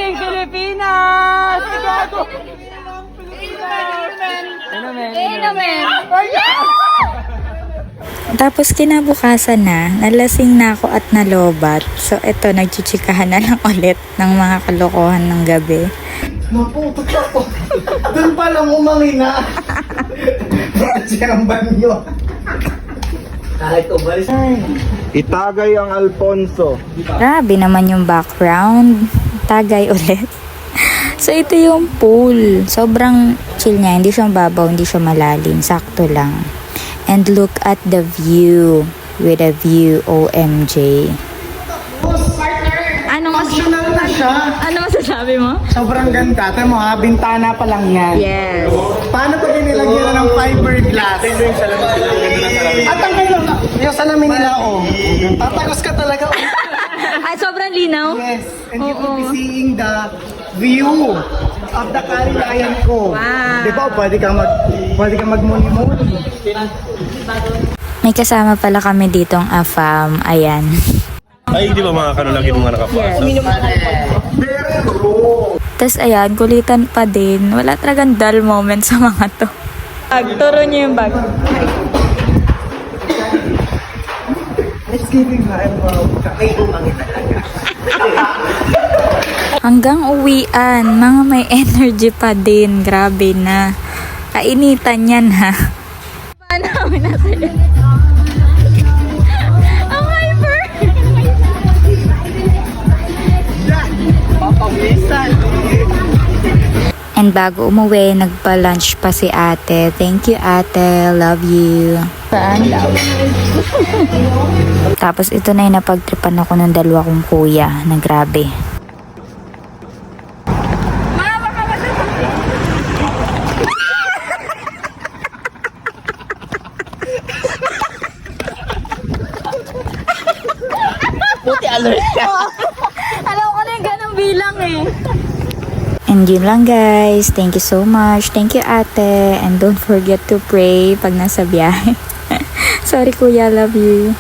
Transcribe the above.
Amazing Pilipinas! Gago! Tapos kinabukasan na, nalasing na ako at nalobat. So eto, nagchichikahan na lang ulit ng mga kalokohan ng gabi. Maputot ako. Doon pa lang umangina. Siyang banyo. Kahit umalis. Itagay ang Alfonso. Grabe naman yung background. Tagay ulit. So ito yung pool. Sobrang chill niya. Hindi siya babaw, hindi siya malalim. Sakto lang. And look at the view. With a view, OMG. Functional na siya. Ano masasabi mo? Sobrang ganda. Ito mo ha, bintana pa lang yan. Yes. Paano pag nilagyan na ng fiberglass? At ang kayo, yung salamin nila, oh. Tatagos ka talaga. Ay, sobrang linaw? Yes. And you will be seeing the view of the Carilayan ko. Wow. Di ba? Pwede kang magmuni-muni. May kasama pala kami ditong AFAM. Ayan. Ay, di ba mga kanulagin mga nakapasok? Tapos ayan, kulitan pa din. Wala talagang dull moment sa mga to. Turo niyo yung bag. It's giving my wow. Kakaiumangi talaga. Hanggang uwian, mga may energy pa din. Grabe na. Kainitan yan ha. Paano kami nasa ang hyper! And bago umuwi, nagpa-lunch pa si ate. Thank you ate, love you. Tapos ito na yung napagtripan ako ng dalawa kong kuya na grabe. Buti alert ka. Alam ko na yung ganong bilang eh. And yun lang guys. Thank you so much. Thank you ate. And don't forget to pray pag nasa biyahe. Sorry kuya, love you.